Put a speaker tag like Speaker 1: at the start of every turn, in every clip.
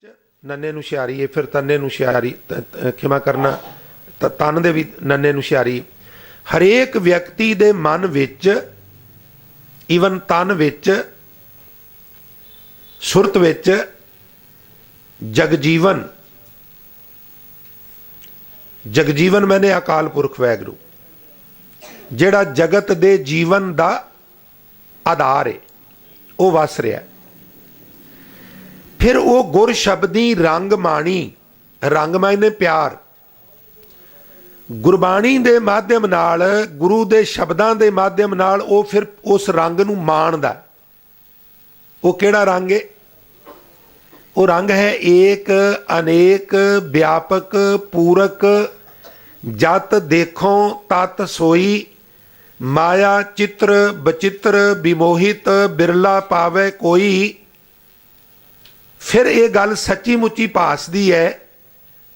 Speaker 1: नन्ने नूं छियारी है, फिर तन्ने नूं छियारी, क्षमा करना, तन दे भी नन्ने नूं छियारी। हरेक व्यक्ति दे मन विच, ईवन तन विच, सुरत विच जगजीवन, जगजीवन मैंने अकाल पुरख वैगुरू जिहड़ा जगत दे जीवन दा आधार है वो वस रहा है। फिर वो गुर शब्दी रंग माणी, रंग मायने प्यार, गुरबाणी दे माध्यम नाल, गुरु दे शब्दां दे माध्यम नाल वो फिर उस रंग नूं माणदा। वो किहड़ा रंग है? वो रंग है एक अनेक व्यापक पूरक, जत देखो तत सोई, माया चित्र बचित्र विमोहित, बिरला पावे कोई। फिर ये गल सच्ची मुच्ची भासदी है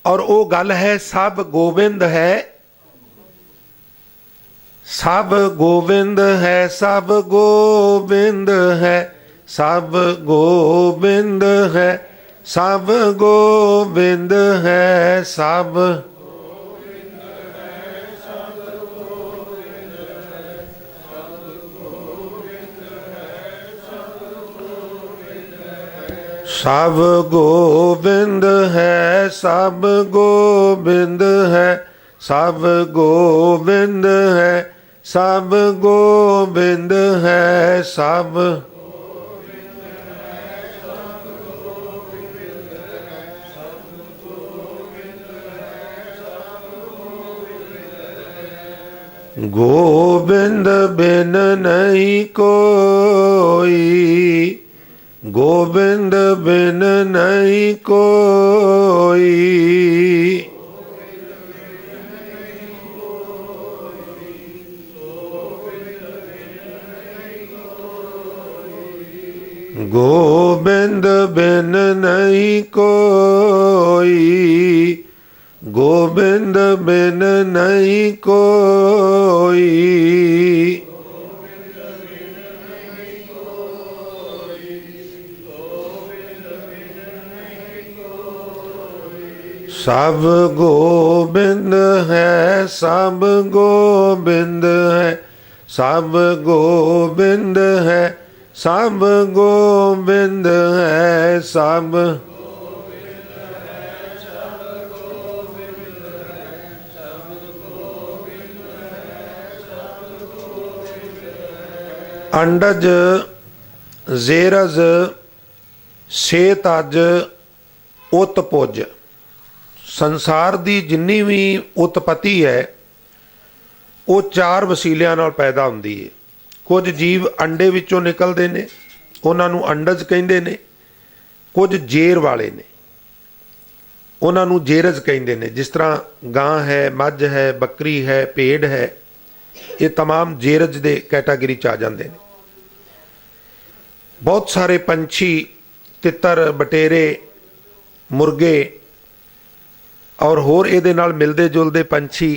Speaker 1: और वो गल है सब गोविंद है, सब गोविंद है, सब गोविंद है, सब गोविंद है, सब गोविंद है, सब सब गोविंद है, सब गोविंद है, सब गोविंद है, सब गोविंद है, सब गोविंद बिन नहीं कोई, गोविंद बिन नहीं कोई, गोविंद बिन नहीं कोई, गोविंद बिन नहीं कोई, सब गोविंद है, सब गोविंद है, सब गोविंद है, सब गोविंद है, सब अंडज जेरज सेतज उत्पुज। संसार की जिन्नी भी उत्पत्ति है वो चार वसीलियां नाल पैदा हुंदी है। कुछ जीव अंडे विचों निकलते हैं, उन्होंने अंडज कहते हैं। कुछ जेर वाले ने, उन्होंने जेरज कहते हैं। जिस तरह गां है, मझ है, बकरी है, भेड़ है, ये तमाम जेरज दे कैटागरी च आ जाते हैं। बहुत सारे पंछी, तितर, बटेरे, मुर्गे और होर इहदे नाल मिलदे जुलदे पंछी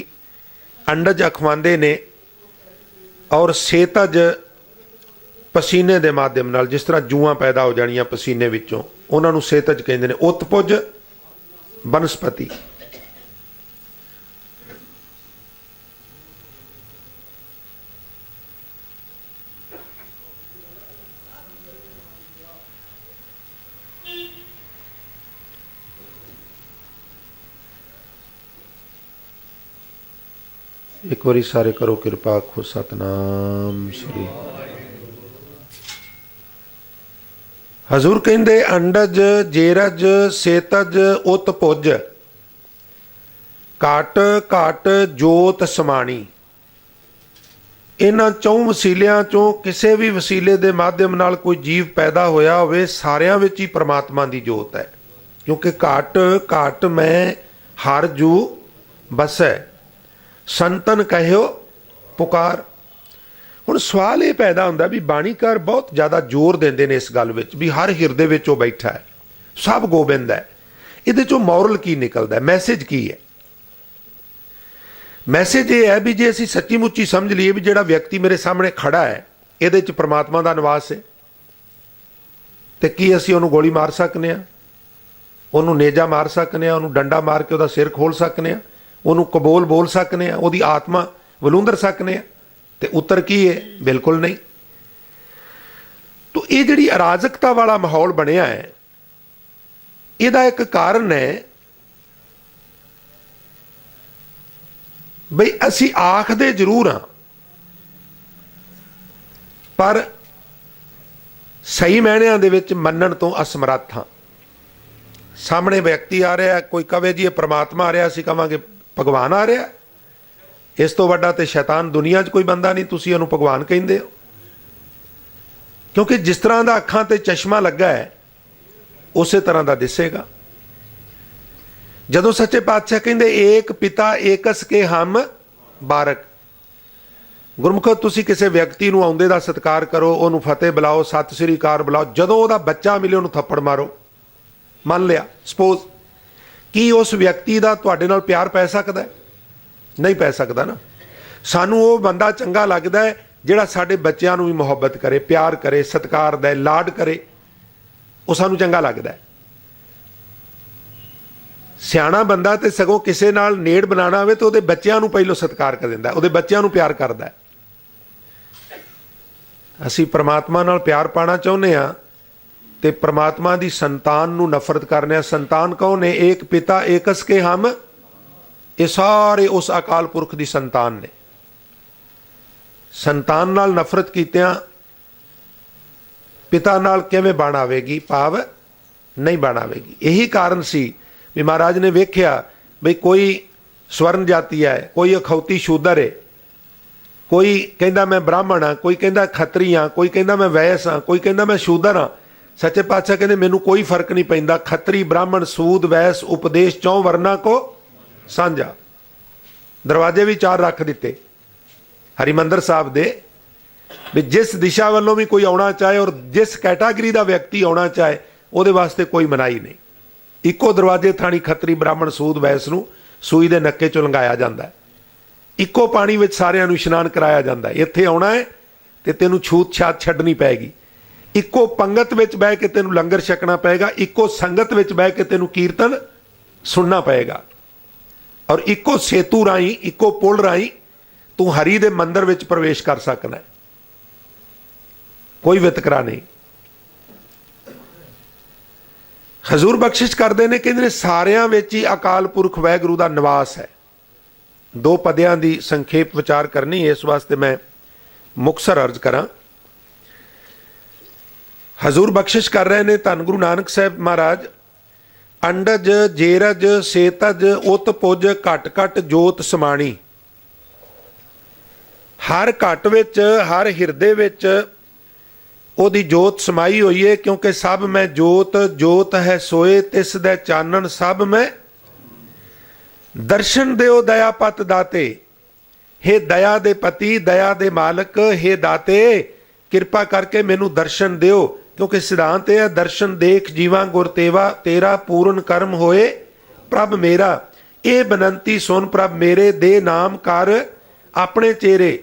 Speaker 1: अंडज अखवांदे ने। और सेतज पसीने के माध्यम नाल, जिस तरह जूआं पैदा हो जानियां पसीने विचों, उन्होंने सेतज कहते हैं। उत्पुज वनस्पति। एक बारी सारे करो कृपा, आखो सतनाम श्री। हजूर कहते अंडज जेरज सेतज उत्पुज, घट घट जोत समाणी। इन्हां चौं वसीलियां चों किसी भी वसीले के माध्यम नाल कोई जीव पैदा होया होवे, सारियां विच ही परमात्मा की जोत है। क्योंकि घट घट में हर जू बसै, संतन कहो पुकार। हुण सवाल ये पैदा होंदा भी बाणीकार बहुत ज़्यादा जोर देंदे ने इस गल विच भी हर हिरदे विच वो बैठा है, सब गोबिंद है। इहदे चों मॉरल की निकलदा है, मैसेज की है? मैसेज ये है भी जे असीं सच्ची मुच्ची समझ लीए भी जिहड़ा व्यक्ति मेरे सामने खड़ा है इहदे च परमात्मा दा निवास है, तो की असीं उहनूं गोली मार सकने आ? ਉਹਨੂੰ ਨੇਜਾ ਮਾਰ ਸਕਨੇ ਆ, ਉਹਨੂੰ ਡੰਡਾ ਮਾਰ ਕੇ ਉਹਦਾ ਸਿਰ ਖੋਲ ਸਕਨੇ ਆ, ਉਹਨੂੰ ਕਬੋਲ ਬੋਲ ਸਕਨੇ ਆ, ਉਹਦੀ ਆਤਮਾ ਵਲੂੰਦਰ ਸਕਨੇ ਆ, ਤੇ ਉੱਤਰ ਕੀ ਹੈ? ਬਿਲਕੁਲ ਨਹੀਂ। ਤੋ ਇਹ ਜਿਹੜੀ ਅਰਾਜਕਤਾ ਵਾਲਾ ਮਾਹੌਲ ਬਣਿਆ ਹੈ, ਇਹਦਾ ਇੱਕ ਕਾਰਨ ਹੈ ਬਈ ਅਸੀਂ ਆਖਦੇ ਜ਼ਰੂਰ ਹਾਂ ਪਰ ਸਹੀ ਮਾਇਨਿਆਂ ਦੇ ਵਿੱਚ ਮੰਨਣ ਤੋਂ ਅਸਮਰੱਥ ਹਾਂ। ਸਾਹਮਣੇ ਵਿਅਕਤੀ ਆ ਰਿਹਾ, ਕੋਈ ਕਵੇ ਜੀ ਇਹ ਪ੍ਰਮਾਤਮਾ ਆ ਰਿਹਾ, ਅਸੀਂ ਕਵਾਂਗੇ ਭਗਵਾਨ ਆ ਰਿਹਾ। ਇਸ ਤੋਂ ਵੱਡਾ ਤੇ ਸ਼ੈਤਾਨ ਦੁਨੀਆ 'ਚ ਕੋਈ ਬੰਦਾ ਨਹੀਂ, ਤੁਸੀਂ ਉਹਨੂੰ ਭਗਵਾਨ ਕਹਿੰਦੇ ਹੋ। ਕਿਉਂਕਿ ਜਿਸ ਤਰ੍ਹਾਂ ਦਾ ਅੱਖਾਂ ਤੇ ਚਸ਼ਮਾ ਲੱਗਾ ਹੈ ਉਸੇ ਤਰ੍ਹਾਂ ਦਾ ਦਿਸੇਗਾ। ਜਦੋਂ ਸੱਚੇ ਪਾਤਸ਼ਾਹ ਕਹਿੰਦੇ ਏਕ ਪਿਤਾ ਏਕਸ ਕੇ ਹਮ ਬਾਰਕ, ਗੁਰਮੁਖੋ ਤੁਸੀਂ ਕਿਸੇ ਵਿਅਕਤੀ ਨੂੰ ਆਉਂਦੇ ਦਾ ਸਤਿਕਾਰ ਕਰੋ, ਉਹਨੂੰ ਫਤਿਹ ਬੁਲਾਓ, ਸਤਿ ਸ੍ਰੀ ਅਕਾਲ ਬੁਲਾਓ। ਜਦੋਂ ਉਹਦਾ ਬੱਚਾ ਮਿਲੇ ਉਹਨੂੰ ਥੱਪੜ ਮਾਰੋ, ਮੰਨ ਲਿਆ ਸਪੋਜ਼, ਕੀ ਉਸ ਵਿਅਕਤੀ ਦਾ ਤੁਹਾਡੇ ਨਾਲ ਪਿਆਰ ਪੈ ਸਕਦਾ ਹੈ? ਨਹੀਂ ਪੈ ਸਕਦਾ ਨਾ। ਸਾਨੂੰ ਉਹ ਬੰਦਾ ਚੰਗਾ ਲੱਗਦਾ ਹੈ ਜਿਹੜਾ ਸਾਡੇ ਬੱਚਿਆਂ ਨੂੰ ਵੀ ਮੁਹੱਬਤ ਕਰੇ, ਪਿਆਰ ਕਰੇ, ਸਤਿਕਾਰ ਦੇ, ਲਾਡ ਕਰੇ, ਉਹ ਸਾਨੂੰ ਚੰਗਾ ਲੱਗਦਾ ਹੈ। ਸਿਆਣਾ ਬੰਦਾ ਤੇ ਸਗੋਂ ਕਿਸੇ ਨਾਲ ਨੇੜ ਬਣਾਉਣਾ ਹੋਵੇ ਤਾਂ ਉਹਦੇ ਬੱਚਿਆਂ ਨੂੰ ਪਹਿਲੋਂ ਸਤਿਕਾਰ ਕਰ ਦਿੰਦਾ, ਉਹਦੇ ਬੱਚਿਆਂ ਨੂੰ ਪਿਆਰ ਕਰਦਾ। ਅਸੀਂ ਪ੍ਰਮਾਤਮਾ ਨਾਲ ਪਿਆਰ ਪਾਣਾ ਚਾਹੁੰਦੇ ਹਾਂ ਤੇ ਪ੍ਰਮਾਤਮਾ ਦੀ ਸੰਤਾਨ ਨੂੰ ਨਫ਼ਰਤ ਕਰਨੇ ਆ। ਸੰਤਾਨ ਕੌਣ ਹੈ? ਏਕ ਪਿਤਾ ਏਕਸ ਕੇ ਹਮ, ਇਹ ਸਾਰੇ ਉਸ ਅਕਾਲ ਪੁਰਖ ਦੀ ਸੰਤਾਨ ਨੇ। ਸੰਤਾਨ ਨਾਲ ਨਫ਼ਰਤ ਕੀਤਿਆਂ ਪਿਤਾ ਨਾਲ ਕਿਵੇਂ ਬਣ ਆਵੇਗੀ? ਭਾਵ ਨਹੀਂ ਬਣ ਆਵੇਗੀ। ਇਹੀ ਕਾਰਨ ਸੀ ਵੀ ਮਹਾਰਾਜ ਨੇ ਵੇਖਿਆ ਬਈ ਕੋਈ ਸਵਰਨ ਜਾਤੀ ਹੈ, ਕੋਈ ਅਖੌਤੀ ਸ਼ੂਦਰ ਹੈ, ਕੋਈ ਕਹਿੰਦਾ ਮੈਂ ਬ੍ਰਾਹਮਣ ਹਾਂ, ਕੋਈ ਕਹਿੰਦਾ ਖੱਤਰੀ ਹਾਂ, ਕੋਈ ਕਹਿੰਦਾ ਮੈਂ ਵੈਸ ਹਾਂ, ਕੋਈ ਕਹਿੰਦਾ ਮੈਂ ਸ਼ੂਦਰ ਹਾਂ। ਸੱਚੇ ਪਾਤਸ਼ਾਹ ਕਹਿੰਦੇ ਮੈਨੂੰ ਕੋਈ ਫਰਕ ਨਹੀਂ ਪੈਂਦਾ, ਖੱਤਰੀ ਬ੍ਰਾਹਮਣ ਸੂਦ ਵੈਸ ਉਪਦੇਸ਼ ਚੌਂ ਵਰਨਾ ਕੋ ਸਾਂਝਾ। ਦਰਵਾਜ਼ੇ ਵੀ 4 ਰੱਖ ਦਿੱਤੇ ਹਰਿਮੰਦਰ ਸਾਹਿਬ ਦੇ, ਵੀ ਜਿਸ ਦਿਸ਼ਾ ਵੱਲੋਂ ਵੀ ਕੋਈ ਆਉਣਾ ਚਾਹੇ ਔਰ ਜਿਸ ਕੈਟਾਗਰੀ ਦਾ ਵਿਅਕਤੀ ਆਉਣਾ ਚਾਹੇ ਉਹਦੇ ਵਾਸਤੇ ਕੋਈ ਮਨਾਹੀ ਨਹੀਂ। ਇੱਕੋ ਦਰਵਾਜ਼ੇ ਥਾਣੀ ਖੱਤਰੀ ਬ੍ਰਾਹਮਣ ਸੂਦ ਵੈਸ ਨੂੰ ਸੂਈ ਦੇ ਨੱਕੇ ਚੋਂ ਲੰਘਾਇਆ ਜਾਂਦਾ ਹੈ। ਇੱਕੋ ਪਾਣੀ ਵਿੱਚ ਸਾਰਿਆਂ ਨੂੰ ਇਸ਼ਨਾਨ ਕਰਾਇਆ ਜਾਂਦਾ ਹੈ। ਇੱਥੇ ਆਉਣਾ ਹੈ ਤੇ ਤੈਨੂੰ ਛੂਤ ਛਾਤ ਛੱਡਣੀ ਪਏਗੀ। ਇੱਕੋ ਪੰਗਤ ਵਿੱਚ ਬਹਿ ਕੇ ਤੈਨੂੰ ਲੰਗਰ ਛਕਣਾ ਪਏਗਾ। ਇੱਕੋ ਸੰਗਤ ਵਿੱਚ ਬਹਿ ਕੇ ਤੈਨੂੰ ਕੀਰਤਨ ਸੁਣਨਾ ਪਏਗਾ। ਔਰ ਇੱਕੋ ਸੇਤੂ ਰਾਹੀਂ, ਇੱਕੋ ਪੁਲ ਰਾਹੀਂ ਤੂੰ ਹਰੀ ਦੇ ਮੰਦਰ ਵਿੱਚ ਪ੍ਰਵੇਸ਼ ਕਰ ਸਕਣਾ। ਕੋਈ ਵਿਤਕਰਾ ਨਹੀਂ। ਹਜ਼ੂਰ ਬਖਸ਼ਿਸ਼ ਕਰਦੇ ਨੇ, ਕਹਿੰਦੇ ਨੇ ਸਾਰਿਆਂ ਵਿੱਚ ਹੀ ਅਕਾਲ ਪੁਰਖ ਵਾਹਿਗੁਰੂ ਦਾ ਨਿਵਾਸ ਹੈ। 2 ਪਦਿਆਂ ਦੀ ਸੰਖੇਪ ਵਿਚਾਰ ਕਰਨੀ, ਇਸ ਵਾਸਤੇ ਮੈਂ ਮੁਕਤਸਰ ਅਰਜ਼ ਕਰਾਂ। ਹਜ਼ੂਰ ਬਖਸ਼ਿਸ਼ ਕਰ ਰਹੇ ਨੇ ਧੰਨ ਗੁਰੂ ਨਾਨਕ ਸਾਹਿਬ ਮਹਾਰਾਜ, ਅੰਡਜ ਜੇਰਜ ਸੇਤਜ ਉਤ ਪੁਜ ਘਟ ਘਟ ਜੋਤ ਸਮਾਣੀ। ਹਰ ਘਟ ਵਿੱਚ, ਹਰ ਹਿਰਦੇ ਵਿੱਚ ਉਹਦੀ ਜੋਤ ਸਮਾਈ ਹੋਈ ਹੈ। ਕਿਉਂਕਿ ਸਭ ਮੈਂ ਜੋਤ, ਜੋਤ ਹੈ ਸੋਏ ਤਿਸ ਦੇ ਚਾਨਣ ਸਭ ਮੈਂ। ਦਰਸ਼ਨ ਦਿਓ ਦਇਆ ਪਤ ਦਾਤੇ, ਹੇ ਦਇਆ ਦੇ ਪਤੀ, ਦਇਆ ਦੇ ਮਾਲਕ, ਹੇ ਦਾਤੇ ਕਿਰਪਾ ਕਰਕੇ ਮੈਨੂੰ ਦਰਸ਼ਨ ਦਿਓ। ਕਿਉਂਕਿ ਸਿਧਾਂਤ ਇਹ ਹੈ, ਦਰਸ਼ਨ ਦੇਖ ਜੀਵਾਂ ਗੁਰ ਤੇਵਾ, ਤੇਰਾ ਪੂਰਨ ਕਰਮ ਹੋਏ ਪ੍ਰਭ ਮੇਰਾ। ਇਹ ਬਨੰਤੀ ਸੁਨ ਪ੍ਰਭ ਮੇਰੇ, ਦੇ ਨਾਮ ਕਰ ਆਪਣੇ ਚਿਹਰੇ।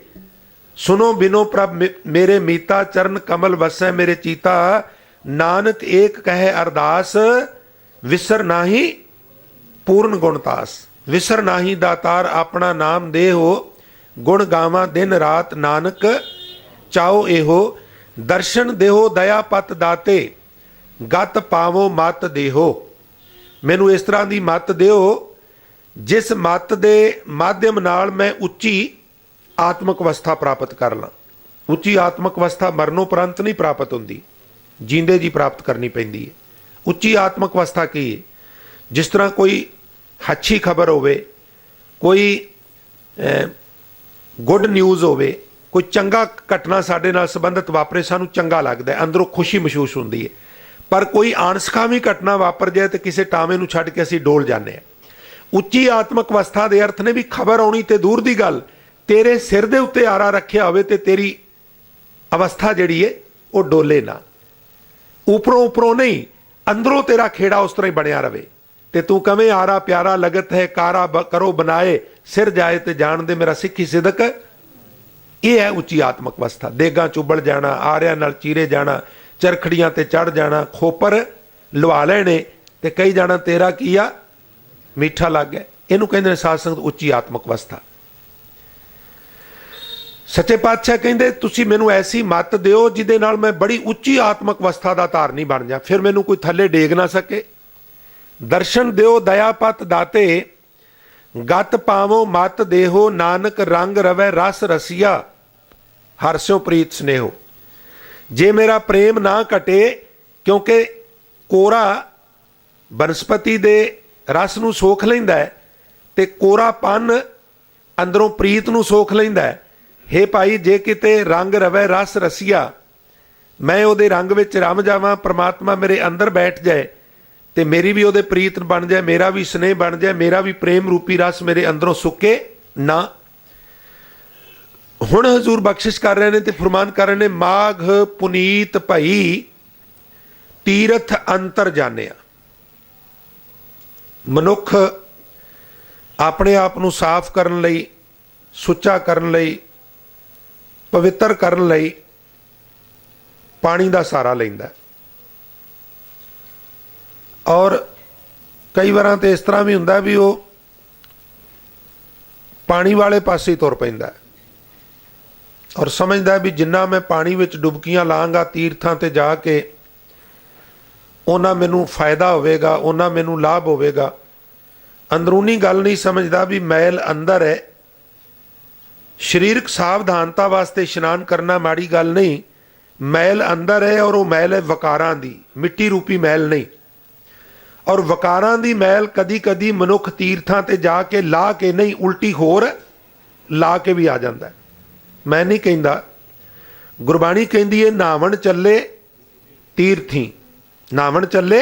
Speaker 1: ਸੁਨੋ ਬਿਨੋ ਪ੍ਰਭ ਮੇਰੇ ਮੀਤਾ, ਚਰਨ ਕਮਲ ਵਸੈ ਮੇਰੇ ਚੀਤਾ। ਨਾਨਕ ਏਕ ਕਹੇ ਅਰਦਾਸ, ਵਿਸਰ ਨਾਹੀ ਪੂਰਨ ਗੁਣਤਾਸ। ਵਿਸਰ ਨਾਹੀ ਦਾਤਾਰ ਆਪਣਾ ਨਾਮ ਦੇਹੋ, ਗੁਣ ਗਾਵਾਂ ਦਿਨ ਰਾਤ ਨਾਨਕ ਚਾਓ ਇਹੋ। ਦਰਸ਼ਨ ਦੇਹੋ ਦਇਆ ਪਤ ਦਾਤੇ, ਗਤ ਪਾਵੋ ਮਤ ਦੇਹੋ। ਮੈਨੂੰ ਇਸ ਤਰ੍ਹਾਂ ਦੀ ਮਤ ਦਿਓ ਜਿਸ ਮਤ ਦੇ ਮਾਧਿਅਮ ਨਾਲ ਮੈਂ ਉੱਚੀ ਆਤਮਕ ਅਵਸਥਾ ਪ੍ਰਾਪਤ ਕਰ ਲਾਂ। ਉੱਚੀ ਆਤਮਕ ਅਵਸਥਾ ਮਰਨੋਂ ਉਪਰੰਤ ਨਹੀਂ ਪ੍ਰਾਪਤ ਹੁੰਦੀ, ਜੀਂਦੇ ਜੀ ਪ੍ਰਾਪਤ ਕਰਨੀ ਪੈਂਦੀ ਹੈ। ਉੱਚੀ ਆਤਮਕ ਅਵਸਥਾ ਕੀ ਹੈ? ਜਿਸ ਤਰ੍ਹਾਂ ਕੋਈ ਅੱਛੀ ਖਬਰ ਹੋਵੇ, ਕੋਈ ਗੁੱਡ ਨਿਊਜ਼ ਹੋਵੇ, ਕੋਈ ਚੰਗਾ ਘਟਨਾ ਸਾਡੇ ਨਾਲ ਸੰਬੰਧਿਤ ਵਾਪਰੇ, ਸਾਨੂੰ ਚੰਗਾ ਲੱਗਦਾ ਹੈ, ਅੰਦਰੋਂ ਖੁਸ਼ੀ ਮਹਿਸੂਸ ਹੁੰਦੀ ਹੈ। ਪਰ ਕੋਈ ਅਣਸਖਾਵੀ ਘਟਨਾ ਵਾਪਰ ਜਾਏ ਤੇ ਕਿਸੇ ਟਾਵੇਂ ਨੂੰ ਛੱਡ ਕੇ ਅਸੀਂ ਡੋਲ ਜਾਂਦੇ ਹਾਂ। ਉੱਚੀ ਆਤਮਕ ਅਵਸਥਾ ਦੇ ਅਰਥ ਨੇ ਵੀ ਖਬਰ ਆਉਣੀ ਤੇ ਦੂਰ ਦੀ ਗੱਲ, ਤੇਰੇ ਸਿਰ ਦੇ ਉੱਤੇ ਆਰਾ ਰੱਖਿਆ ਹੋਵੇ ਤੇ ਤੇਰੀ ਅਵਸਥਾ ਜਿਹੜੀ ਹੈ ਉਹ ਡੋਲੇ ਨਾ। ਉੱਪਰੋਂ ਉੱਪਰੋਂ ਨਹੀਂ, ਅੰਦਰੋਂ ਤੇਰਾ ਖੇੜਾ ਉਸ ਤਰ੍ਹਾਂ ਹੀ ਬਣਿਆ ਰਵੇ ਤੇ ਤੂੰ ਕਵੇਂ ਆਰਾ ਪਿਆਰਾ ਲਗਤ ਹੈ, ਕਾਰਾ ਕਰੋ ਬਣਾਏ, ਸਿਰ ਜਾਏ ਤੇ ਜਾਣ ਦੇ ਮੇਰਾ ਸਿੱਖੀ ਸਿਦਕ। ਇਹ ਹੈ ਉੱਚੀ ਆਤਮਕ ਅਵਸਥਾ। ਦੇਗਾਂ ਚੁੱਬੜ ਜਾਣਾ, ਆਰਿਆਂ ਨਾਲ ਚੀਰੇ ਜਾਣਾ, ਚਰਖੜੀਆਂ ਤੇ ਚੜ ਜਾਣਾ, ਖੋਪਰ ਲਵਾ ਲੈਣੇ ਤੇ ਕਈ ਜਾਣਾ ਤੇਰਾ ਕੀ ਆ ਮਿੱਠਾ ਲੱਗ ਗਿਆ। ਇਹਨੂੰ ਕਹਿੰਦੇ ਨੇ ਸਾਧ ਸੰਗਤ ਉੱਚੀ ਆਤਮਿਕ ਅਵਸਥਾ। ਸੱਚੇ ਪਾਤਸ਼ਾਹ ਕਹਿੰਦੇ ਤੁਸੀਂ ਮੈਨੂੰ ਐਸੀ ਮੱਤ ਦਿਓ ਜਿਹਦੇ ਨਾਲ ਮੈਂ ਬੜੀ ਉੱਚੀ ਆਤਮਿਕ ਅਵਸਥਾ ਦਾ ਧਾਰਨੀ ਬਣ ਜਾ, ਫਿਰ ਮੈਨੂੰ ਕੋਈ ਥੱਲੇ ਡੇਗ ਨਾ ਸਕੇ। ਦਰਸ਼ਨ ਦਿਓ ਦਇਆਪਤ ਦਾਤੇ, ਗਤ ਪਾਵੋ ਮਤ ਦੇਹੋ, ਨਾਨਕ ਰੰਗ ਰਵੈ ਰਸ ਰਸੀਆ, ਹਰਸਿਓ ਪ੍ਰੀਤ ਸਨੇਹੋ। ਜੇ ਮੇਰਾ ਪ੍ਰੇਮ ਨਾ ਘਟੇ, ਕਿਉਂਕਿ ਕੋਰਾ ਬਨਸਪਤੀ ਦੇ ਰਸ ਨੂੰ ਸੋਖ ਲੈਂਦਾ ਹੈ ਤੇ ਕੋਰਾਪਨ ਅੰਦਰੋਂ ਪ੍ਰੀਤ ਨੂੰ ਸੋਖ ਲੈਂਦਾ ਹੈ। ਹੇ ਭਾਈ, ਜੇ ਕਿਤੇ ਰੰਗ ਰਵੈ ਰਸ ਰਸੀਆ, ਮੈਂ ਉਹਦੇ ਰੰਗ ਵਿੱਚ ਰਮ ਜਾਵਾਂ, ਪ੍ਰਮਾਤਮਾ ਮੇਰੇ ਅੰਦਰ ਬੈਠ ਜਾਏ ਤੇ ਮੇਰੀ ਵੀ ਉਹਦੇ ਪ੍ਰੀਤ ਬਣ ਜਾਏ, ਮੇਰਾ ਵੀ ਸਨੇਹ ਬਣ ਜਾਏ, ਮੇਰਾ ਵੀ ਪ੍ਰੇਮ ਰੂਪੀ ਰਸ ਮੇਰੇ ਅੰਦਰੋਂ ਸੁੱਕੇ ਨਾ। ਹੁਣ ਹਜ਼ੂਰ ਬਖਸ਼ਿਸ਼ ਕਰ ਰਹੇ ਨੇ ਤੇ ਫਰਮਾਨ ਕਰ ਰਹੇ ਨੇ, ਮਾਘ ਪੁਨੀਤ ਭਈ ਤੀਰਥ ਅੰਤਰ ਜਾਣਿਆ। ਮਨੁੱਖ ਆਪਣੇ ਆਪ ਨੂੰ ਸਾਫ਼ ਕਰਨ ਲਈ, ਸੁੱਚਾ ਕਰਨ ਲਈ, ਪਵਿੱਤਰ ਕਰਨ ਲਈ ਪਾਣੀ ਦਾ ਸਹਾਰਾ ਲੈਂਦਾ। ਔਰ ਕਈ ਵਾਰਾਂ ਤੇ ਇਸ ਤਰ੍ਹਾਂ ਵੀ ਹੁੰਦਾ ਵੀ ਉਹ ਪਾਣੀ ਵਾਲੇ ਪਾਸੇ ਤੁਰ ਪੈਂਦਾ ਔਰ ਸਮਝਦਾ ਵੀ ਜਿੰਨਾ ਮੈਂ ਪਾਣੀ ਵਿੱਚ ਡੁਬਕੀਆਂ ਲਾਂਗਾ ਤੀਰਥਾਂ ਤੇ ਜਾ ਕੇ, ਉਹਨਾਂ ਮੈਨੂੰ ਫਾਇਦਾ ਹੋਵੇਗਾ, ਉਹਨਾਂ ਮੈਨੂੰ ਲਾਭ ਹੋਵੇਗਾ। ਅੰਦਰੂਨੀ ਗੱਲ ਨਹੀਂ ਸਮਝਦਾ ਵੀ ਮੈਲ ਅੰਦਰ ਹੈ। ਸਰੀਰਕ ਸਾਵਧਾਨਤਾ ਵਾਸਤੇ ਇਸ਼ਨਾਨ ਕਰਨਾ ਮਾੜੀ ਗੱਲ ਨਹੀਂ, ਮੈਲ ਅੰਦਰ ਹੈ ਔਰ ਉਹ ਮੈਲ ਹੈ ਵਕਾਰਾਂ ਦੀ, ਮਿੱਟੀ ਰੂਪੀ ਮੈਲ ਨਹੀਂ। ਔਰ ਵਕਾਰਾਂ ਦੀ ਮੈਲ ਕਦੀ ਕਦੀ ਮਨੁੱਖ ਤੀਰਥਾਂ ਤੇ ਜਾ ਕੇ ਲਾ ਕੇ ਨਹੀਂ, ਉਲਟੀ ਹੋਰ ਲਾ ਕੇ ਵੀ ਆ ਜਾਂਦਾ। ਮੈਂ ਨਹੀਂ ਕਹਿੰਦਾ, ਗੁਰਬਾਣੀ ਕਹਿੰਦੀ ਹੈ ਨਾਵਣ ਚੱਲੇ ਤੀਰਥੀ, ਨਾਵਣ ਚੱਲੇ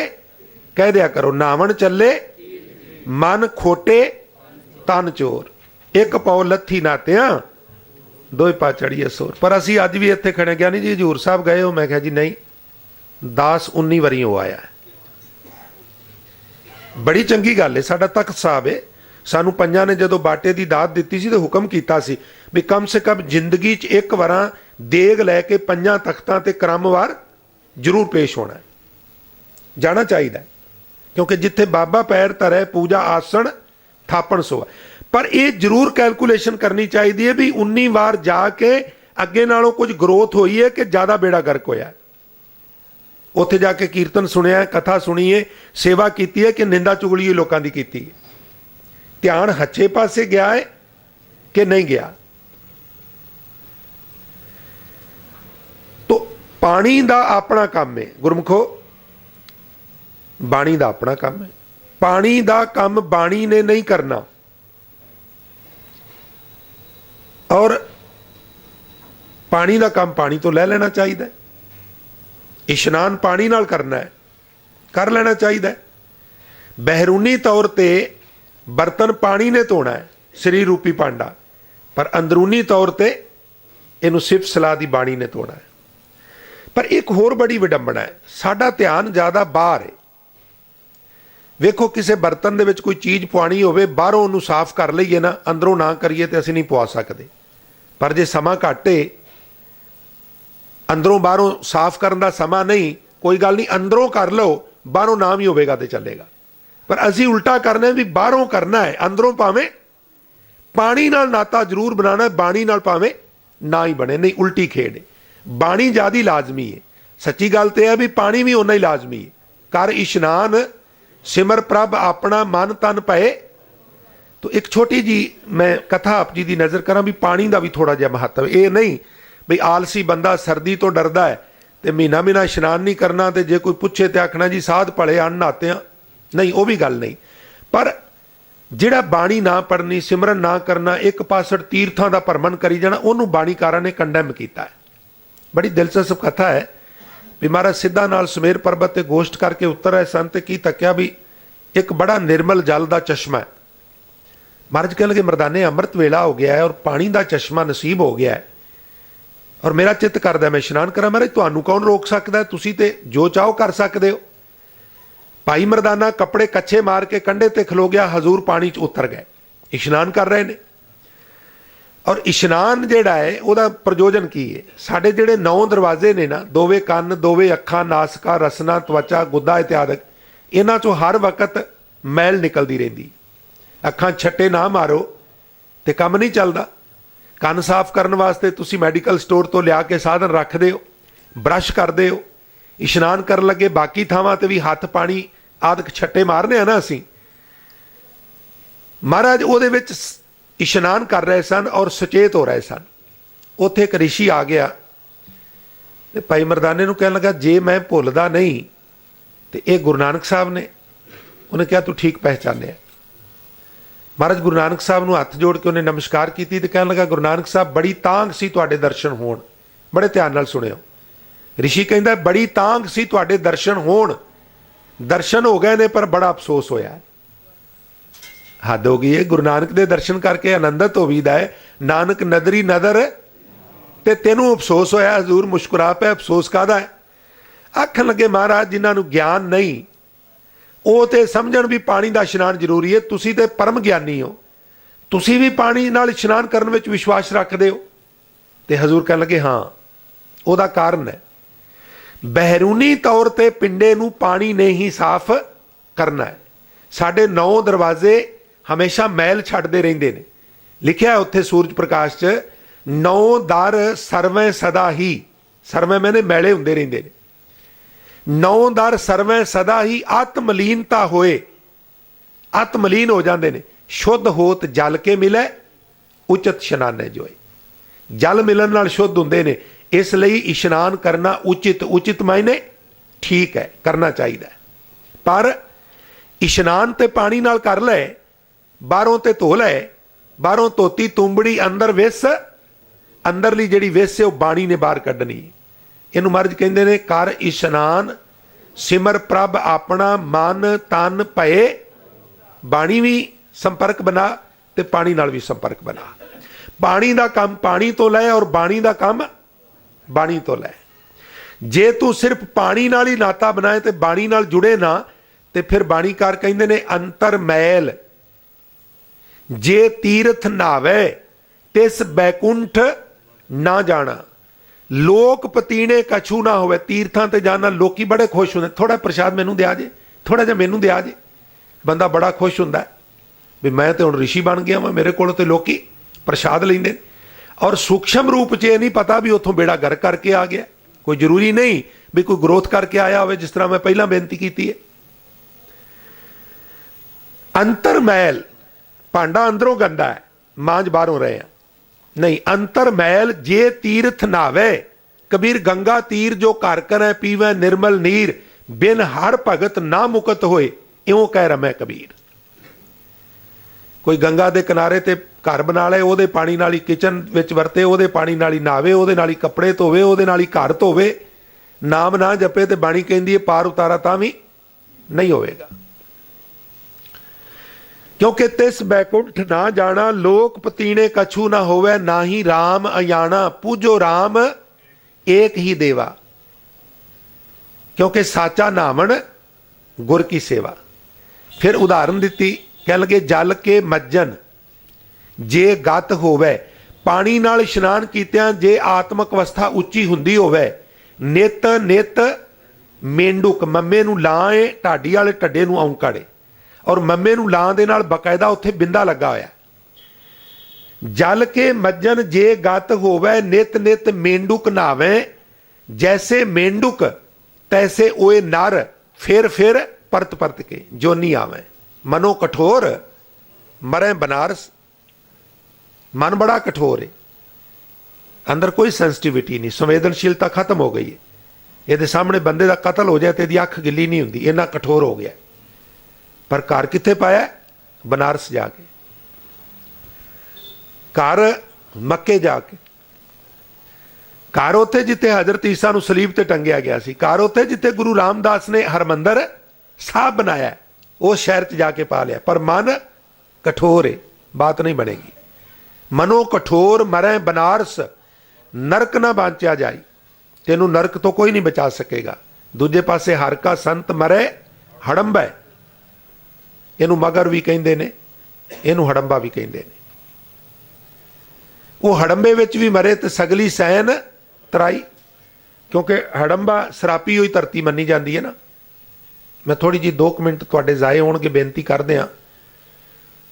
Speaker 1: ਕਹਿ ਦਿਆ ਕਰੋ, ਨਾਵਣ ਚੱਲੇ ਮਨ ਖੋਟੇ ਤਨ ਚੋਰ, ਇੱਕ ਪੌ ਲੱਥੀ ਨਾਤਿਆਂ ਦੋਏ ਪਾ ਚੜੀਏ ਸੋਰ। ਪਰ ਅਸੀਂ ਅੱਜ ਵੀ ਇੱਥੇ ਖੜੇ, ਗਿਆਨੀ ਜੀ ਹਜ਼ੂਰ ਸਾਹਿਬ ਗਏ ਹੋ? ਮੈਂ ਕਿਹਾ ਜੀ ਨਹੀਂ, 10-19 ਵਾਰੀ ਹੋ ਆਇਆ। ਬੜੀ ਚੰਗੀ ਗੱਲ ਹੈ, ਸਾਡਾ ਤਖਤ ਸਾਹਿਬ ਹੈ, ਸਾਨੂੰ ਪੰਜਾਂ ਨੇ ਜਦੋਂ ਬਾਟੇ ਦੀ ਦਾਤ ਦਿੱਤੀ ਸੀ ਤੇ ਹੁਕਮ ਕੀਤਾ ਸੀ ਵੀ ਕਮ ਸੇ ਕਮ ਜ਼ਿੰਦਗੀ 'ਚ ਇੱਕ ਵਾਰਾਂ ਦੇਗ ਲੈ ਕੇ ਪੰਜਾਂ ਤਖਤਾਂ ਤੇ ਕ੍ਰਮਵਾਰ ਜ਼ਰੂਰ ਪੇਸ਼ ਹੋਣਾ, ਜਾਣਾ ਚਾਹੀਦਾ। ਕਿਉਂਕਿ ਜਿੱਥੇ ਬਾਬਾ ਪੈਰ ਧਰੇ ਪੂਜਾ ਆਸਣ ਥਾਪਣ ਸੋਆ। ਪਰ ਇਹ ਜ਼ਰੂਰ ਕੈਲਕੂਲੇਸ਼ਨ ਕਰਨੀ ਚਾਹੀਦੀ ਹੈ ਵੀ 19 ਵਾਰ ਜਾ ਕੇ ਅੱਗੇ ਨਾਲੋਂ ਕੁਝ ਗਰੋਥ ਹੋਈ ਹੈ ਕਿ ਜ਼ਿਆਦਾ ਬੇੜਾ ਗਰਕ ਹੋਇਆ। ਉੱਥੇ ਜਾ ਕੇ ਕੀਰਤਨ ਸੁਣਿਆ, ਕਥਾ ਸੁਣੀ ਹੈ, ਸੇਵਾ ਕੀਤੀ ਹੈ ਕਿ ਨਿੰਦਾ ਚੁਗਲੀ ਲੋਕਾਂ ਦੀ ਕੀਤੀ ਹੈ। ਧਿਆਨ ਹੱਛੇ ਪਾਸੇ ਗਿਆ ਹੈ ਕਿ ਨਹੀਂ ਗਿਆ। ਤੋ ਪਾਣੀ ਦਾ ਆਪਣਾ ਕੰਮ ਹੈ ਗੁਰਮੁਖੋ, ਬਾਣੀ ਦਾ ਆਪਣਾ ਕੰਮ ਹੈ। ਪਾਣੀ ਦਾ ਕੰਮ ਬਾਣੀ ਨੇ ਨਹੀਂ ਕਰਨਾ। ਔਰ ਪਾਣੀ ਦਾ ਕੰਮ ਪਾਣੀ ਤੋਂ ਲੈ ਲੈਣਾ ਚਾਹੀਦਾ। ਇਸ਼ਨਾਨ ਪਾਣੀ ਨਾਲ ਕਰਨਾ ਹੈ, ਕਰ ਲੈਣਾ ਚਾਹੀਦਾ। ਬਹਿਰੂਨੀ ਤੌਰ ਤੇ ਬਰਤਨ ਪਾਣੀ ਨੇ ਧੋਣਾ ਹੈ, ਸਰੀਰ ਰੂਪੀ ਭਾਂਡਾ, ਪਰ ਅੰਦਰੂਨੀ ਤੌਰ ਤੇ ਇਹਨੂੰ ਸਿਫਤ ਸਲਾਹ ਦੀ ਬਾਣੀ ਨੇ ਧੋਣਾ ਹੈ। ਪਰ ਇੱਕ ਹੋਰ ਬੜੀ ਵਿਡੰਬਣਾ ਹੈ, ਸਾਡਾ ਧਿਆਨ ਜ਼ਿਆਦਾ ਬਾਹਰ ਹੈ। ਵੇਖੋ, ਕਿਸੇ ਬਰਤਨ ਦੇ ਵਿੱਚ ਕੋਈ ਚੀਜ਼ ਪਵਾਉਣੀ ਹੋਵੇ, ਬਾਹਰੋਂ ਉਹਨੂੰ ਸਾਫ਼ ਕਰ ਲਈਏ ਨਾ, ਅੰਦਰੋਂ ਨਾ ਕਰੀਏ ਤੇ ਅਸੀਂ ਨਹੀਂ ਪਵਾ ਸਕਦੇ। ਪਰ ਜੇ ਸਮਾਂ ਘੱਟ ਹੈ, ਅੰਦਰੋਂ ਬਾਹਰੋਂ ਸਾਫ਼ ਕਰਨ ਦਾ ਸਮਾਂ ਨਹੀਂ, ਕੋਈ ਗੱਲ ਨਹੀਂ, ਅੰਦਰੋਂ ਕਰ ਲਓ, ਬਾਹਰੋਂ ਨਾ ਵੀ ਹੋਵੇਗਾ ਤੇ ਚੱਲੇਗਾ। ਪਰ ਅਸੀਂ ਉਲਟਾ ਕਰਨਾ ਵੀ ਬਾਹਰੋਂ ਕਰਨਾ ਹੈ, ਅੰਦਰੋਂ ਭਾਵੇਂ ਪਾਣੀ ਨਾਲ ਨਾਤਾ ਜ਼ਰੂਰ ਬਣਾਉਣਾ, ਬਾਣੀ ਨਾਲ ਭਾਵੇਂ ਨਾ ਹੀ ਬਣੇ, ਨਹੀਂ, ਉਲਟੀ ਖੇਡ ਹੈ। ਬਾਣੀ ਜ਼ਿਆਦਾ ਲਾਜ਼ਮੀ ਹੈ। ਸੱਚੀ ਗੱਲ ਤੇ ਹੈ ਵੀ ਪਾਣੀ ਵੀ ਓਨਾ ਹੀ ਲਾਜ਼ਮੀ ਹੈ। ਕਰ ਇਸ਼ਨਾਨ ਸਿਮਰ ਪ੍ਰਭ ਆਪਣਾ ਮਨ ਤਨ ਪਏ। ਤੋ ਇੱਕ ਛੋਟੀ ਜੀ ਮੈਂ ਕਥਾ ਆਪ ਜੀ ਦੀ ਨਜ਼ਰ ਕਰਾਂ ਵੀ ਪਾਣੀ ਦਾ ਵੀ ਥੋੜਾ ਜਿਹਾ ਮਹੱਤਵ। ਇਹ ਨਹੀਂ ਵੀ ਆਲਸੀ ਬੰਦਾ ਸਰਦੀ ਤੋਂ ਡਰਦਾ ਹੈ ਤੇ ਮਹੀਨਾ ਮਹੀਨਾ ਇਸ਼ਨਾਨ ਨਹੀਂ ਕਰਨਾ, ਤੇ ਜੇ ਕੋਈ ਪੁੱਛੇ ਤੇ ਆਖਣਾ ਜੀ ਸਾਧ ਭਲੇ ਅਣ ਨਹਾਤੇ ਆ, ਨਹੀਂ, ਉਹ ਵੀ ਗੱਲ ਨਹੀਂ। ਪਰ ਜਿਹੜਾ ਬਾਣੀ ਨਾ ਪੜ੍ਹਨੀ, ਸਿਮਰਨ ਨਾ ਕਰਨਾ, ਇੱਕ ਪਾਸੜ ਤੀਰਥਾਂ ਦਾ ਭਰਮਣ ਕਰੀ ਜਾਣਾ, ਉਹਨੂੰ ਬਾਣੀਕਾਰਾਂ ਨੇ ਕੰਡੈਮ ਕੀਤਾ ਹੈ। ਬੜੀ ਦਿਲਚਸਪ ਕਥਾ ਹੈ ਵੀ ਮਹਾਰਾਜ ਸਿੱਧਾ ਨਾਲ ਸੁਮੇਰ ਪਰਬਤ ਤੇ ਗੋਸ਼ਟ ਕਰਕੇ ਉੱਤਰ ਆਏ ਸਨ ਤੇ ਕੀ ਤੱਕਿਆ ਵੀ ਇੱਕ ਬੜਾ ਨਿਰਮਲ ਜਲ ਦਾ ਚਸ਼ਮਾ ਹੈ। ਮਹਾਰਾਜ ਕਹਿਣ ਲੱਗੇ ਮਰਦਾਨੇ ਅੰਮ੍ਰਿਤ ਵੇਲਾ ਹੋ ਗਿਆ ਹੈ ਔਰ ਪਾਣੀ ਦਾ ਚਸ਼ਮਾ ਨਸੀਬ ਹੋ ਗਿਆ ਹੈ ਔਰ ਮੇਰਾ ਚਿੱਤ ਕਰਦਾ ਮੈਂ ਇਸ਼ਨਾਨ ਕਰਾਂ। ਮਹਾਰਾਜ ਤੁਹਾਨੂੰ ਕੌਣ ਰੋਕ ਸਕਦਾ, ਤੁਸੀਂ ਤੇ ਜੋ ਚਾਹੋ ਕਰ ਸਕਦੇ ਹੋ। ਭਾਈ ਮਰਦਾਨਾ ਕੱਪੜੇ ਕੱਛੇ ਮਾਰ ਕੇ ਕੰਢੇ ਤੇ ਖਲੋ ਗਿਆ, ਹਜ਼ੂਰ ਪਾਣੀ 'ਚ ਉਤਰ ਗਏ, ਇਸ਼ਨਾਨ ਕਰ ਰਹੇ ਨੇ। ਔਰ ਇਸ਼ਨਾਨ ਜਿਹੜਾ ਹੈ ਉਹਦਾ ਪ੍ਰਯੋਜਨ ਕੀ ਹੈ? ਸਾਡੇ ਜਿਹੜੇ 9 ਦਰਵਾਜ਼ੇ ਨੇ ਨਾ, ਦੋਵੇਂ ਕੰਨ, ਦੋਵੇਂ ਅੱਖਾਂ, ਨਾਸਕਾ, ਰਸਨਾ, ਤਵਚਾ, ਗੁੱਦਾ ਇਤਿਆਦਿਕ, इन्हां चों हर वक्त मैल निकलती रहिंदी। अखां छट्टे ना मारो तो काम नहीं चलता। ਕੰਨ साफ करने वास्ते तुसी मैडिकल स्टोर तो लिया के साधन रखते हो, ब्रश करते हो, इशनान कर लगे बाकी थावां ते भी हथ पानी आदि छट्टे मारने ना असीं। महाराज ਉਹਦੇ ਵਿੱਚ इशनान कर रहे सन और सचेत हो रहे सन। ਉੱਥੇ एक ऋषि आ गया ਤੇ ਭਾਈ ਮਰਦਾਨੇ ਨੂੰ ਕਹਿਣ ਲੱਗਾ ਜੇ ਮੈਂ ਭੁੱਲਦਾ ਨਹੀਂ ਤੇ ਇਹ ਗੁਰੂ ਨਾਨਕ ਸਾਹਿਬ ਨੇ। ਉਹਨੇ ਕਿਹਾ ਤੂੰ ਠੀਕ ਪਹਿਚਾਨਿਆ। महाराज गुरु नानक साहब ਨੂੰ हथ जोड़ के उन्हें नमस्कार की तो कह लगा गुरु नानक साहब बड़ी तांग सी तुहाडे दर्शन होण। बड़े ध्यान नाल सुनियो। ऋषि कहता बड़ी तांग सी तुहाडे दर्शन होण, दर्शन हो गए ने पर बड़ा अफसोस होया। हद हो गई है। गुरु नानक दे दर्शन करके आनंदित होवीदा है। नानक नदरी नदर ते तेनू अफसोस होया। हजूर मुस्कुरा पे अफसोस काहदा है। आखन लगे महाराज जिन्हां नूं ज्ञान नहीं ਉਹ ਤੇ ਸਮਝਣ ਵੀ ਪਾਣੀ ਦਾ ਇਸ਼ਨਾਨ ਜ਼ਰੂਰੀ ਹੈ। ਤੁਸੀਂ ਤੇ ਪਰਮ ਗਿਆਨੀ ਹੋ, ਤੁਸੀਂ ਵੀ ਪਾਣੀ ਨਾਲ ਇਸ਼ਨਾਨ ਕਰਨ ਵਿੱਚ ਵਿਸ਼ਵਾਸ ਰੱਖਦੇ ਹੋ। ਤੇ ਹਜ਼ੂਰ ਕਹਿਣ ਲੱਗੇ ਹਾਂ ਉਹਦਾ ਕਾਰਨ ਹੈ ਬਹਿਰੂਨੀ ਤੌਰ ਤੇ ਪਿੰਡੇ ਨੂੰ ਪਾਣੀ ਨੇ ਹੀ ਸਾਫ਼ ਕਰਨਾ ਹੈ। ਸਾਡੇ 9 ਦਰਵਾਜ਼ੇ ਹਮੇਸ਼ਾ ਮੈਲ ਛੱਡਦੇ ਰਹਿੰਦੇ ਨੇ। ਲਿਖਿਆ ਉੱਥੇ ਸੂਰਜ ਪ੍ਰਕਾਸ਼ 'ਚ 9 ਦਰ ਸਰਵੇਂ ਸਦਾ ਹੀ। ਸਰਵੇਂ ਮੈਨੇ ਮੈਲੇ ਹੁੰਦੇ ਰਹਿੰਦੇ ਨੇ। 9 ਦਰ ਸਰਵੇਂ सदा ही आत्मलीनता होए, आत्मलीन हो जाते हैं। शुद्ध होत जल के मिले उचित इशनाने जोए। जल मिलन नाल शुद्ध होंदे ने, इसलिए इशनान करना उचित। उचित मायने ठीक है, करना चाहिए। पर इशनान ते पानी नाल कर ले, बाहरों ते धो ले, बाहरों धोती तुंबड़ी अंदर विस, अंदरली जिहड़ी विस है वह बाणी ने बाहर कड्ढनी। ਇਹਨੂੰ ਮਹਾਰਾਜ ਕਹਿੰਦੇ ਨੇ ਕਰ ਇਸ਼ਨਾਨ ਸਿਮਰ ਪ੍ਰਭ ਆਪਣਾ ਮਨ ਤਨ ਭਏ। ਬਾਣੀ ਵੀ ਸੰਪਰਕ ਬਣਾ ਤੇ ਪਾਣੀ ਨਾਲ ਵੀ ਸੰਪਰਕ ਬਣਾ। ਪਾਣੀ ਦਾ ਕੰਮ ਪਾਣੀ ਤੋਂ ਲੈ ਔਰ ਬਾਣੀ ਦਾ ਕੰਮ ਬਾਣੀ ਤੋਂ ਲੈ। ਜੇ ਤੂੰ ਸਿਰਫ ਪਾਣੀ ਨਾਲ ਹੀ ਨਾਤਾ ਬਣਾਏ ਤੇ ਬਾਣੀ ਨਾਲ ਜੁੜੇ ਨਾ ਤੇ ਫਿਰ ਬਾਣੀਕਾਰ ਕਹਿੰਦੇ ਨੇ ਅੰਤਰ ਮੈਲ ਜੇ ਤੀਰਥ ਨਾਵੇ ਤਿਸ ਬੈਕੁੰਠ ਨਾ ਜਾਣਾ। लोक पतीने कछू ना होवे। तीर्थां ते जाना लोकी बड़े खुश होंदे। थोड़ा प्रसाद मैनू दिया जे, थोड़ा जिहा मैनू दिया जे। बंदा बड़ा खुश हुंदा भी मैं तो हुण ऋषि बन गया वां, मेरे कोल ते लोकी प्रसाद लैंदे। और सूक्ष्म रूप च ये नहीं पता भी उत्थों बेड़ा गर्क करके आ गया। कोई जरूरी नहीं भी कोई ग्रोथ करके आया होवे, जिस तरह मैं पहला बेनती की है। अंतर मैल भांडा अंदरों गंदा है, मांज बाहरों रहे हैं। नहीं, अंतर मैल जे तीर्थ नावे। कबीर गंगा तीर जो घर करे पीवे निर्मल नीर, बिन हर भगत ना मुकत होए इउं कह रमै कबीर। कोई गंगा दे किनारे ते घर बना ले, ਉਹਦੇ पानी नाल ही किचन विच वरते, ਉਹਦੇ पानी नाल ही नावे, ਉਹਦੇ नाल ही कपड़े धोवे, ਉਹਦੇ नाल ही घर धोवे, नाम ना जपे ते बाणी कहंदी है पार उतारा तां भी नहीं होवेगा। क्योंकि तिस बैकुंठ ना जाना लोक पतीने कछू ना होवे, ना ही राम अयाना पूजो राम एक ही देवा। क्योंकि साचा नामन गुर की सेवा। फिर उदाहरण दी कह लगे जल के मज्जन जे गत होवे। पानी नाल इशनान कीतियां जे आत्मक अवस्था उच्ची हुंदी होवे, नित नित मेंढुक मम्मे नूं लाए ढाडी वाले ढड्डे नूं औंकड़े और मम्मे नूं लां दे नाल बकायदा उत्थे बिंदा लगा होया। जल के मज्जन जे गत होवे नित नित मेंढुक नावे, जैसे मेंढुक तैसे ओए नर फिर परत परत के जोनी आवे। मनो कठोर मरे बनारस। मन बड़ा कठोर है, अंदर कोई सेंसिटिविटी नहीं, संवेदनशीलता खत्म हो गई है। ये सामने बंदे का कतल हो जाए तो यदी अख गिली नहीं होंगी, इन्ना कठोर हो गया। पर घर कित्थे पाया? बनारस जाके, घर मक्के जाके, घर उत्थे जिथे हजरत ईसा नूं सलीब ते टंगिया गया सी, घर उत्थे जिथे गुरु रामदास ने हरमंदर साहब बनाया, उस शहर च जाके पा लिया। पर मन कठोर है, बात नहीं बनेगी। मनो कठोर मरै बनारस, नरक ना बांचा जाए। तेनू नरक तो कोई नहीं बचा सकेगा। दूजे पासे हर का संत मरै हड़ंबा। इनू मगर भी कहते ने, इनू हड़ंबा भी कहते ने। वो हड़ंबे विच भी मरे तो सगली सैन तराई, क्योंकि हड़ंबा सरापी हुई धरती मनी जाती है ना। मैं थोड़ी जी 2 मिनट तुहाडे जाए होणगे बेनती करदे हां।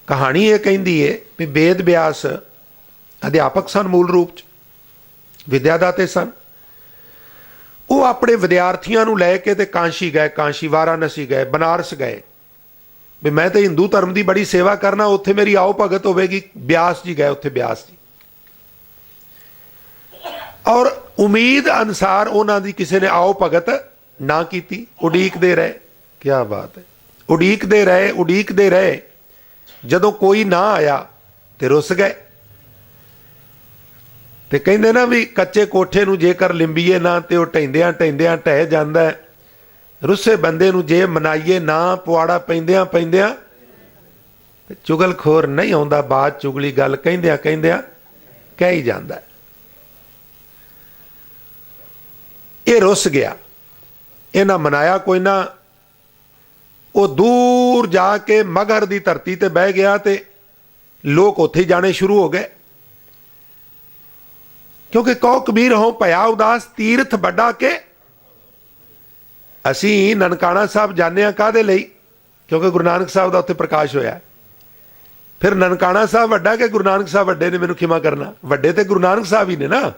Speaker 1: कहानी ये कहती है भी वेद व्यास अध्यापक सन, मूल रूप च विद्यादाते सन। वो अपने विद्यार्थियों नूं लैके ते कांशी गए, कांशी वाराणसी गए, बनारस गए भी मैं तो हिंदू धर्म की बड़ी सेवा करना, उत्थे मेरी आओ भगत होगी। ब्यास जी गए, उत्थे ब्यास जी, और उम्मीद अनुसार उन्हों की किसी ने आओ भगत ना की, उड़ीकते रहे। क्या बात है, उड़ीकते रहे, उड़ीकते रहे। जदों कोई ना आया तो रुस गए। तो कहते ना भी कच्चे कोठे नूं जेकर लिंबीए ना तो ढहिंदियां ढहिंदियां ढह जांदा है, रुसे बंदे नूं जे मनाइए ना पुआड़ा पैंदियां पैंदियां चुगलखोर नहीं आउंदा, बात चुगली गल कहंदियां कहंदियां कह ही जांदा है। ये रुस गया, इन्हां मनाया कोई ना। वो दूर जाके मगर की धरती ते बह गया, तो लोग उत्थे जाने शुरू हो गए। क्योंकि कहो कबीर हो भया उदास, तीर्थ बड़ा के। असी ननकाना साहब जाने काहदे लई, क्योंकि गुरु नानक साहब का उत्थे प्रकाश होया। फिर ननकाना साहब वड्डा के गुरु नानक साहब वड्डे ने, मैनूं खिमा करना, वड्डे ते गुरु नानक साहब ही ने ना।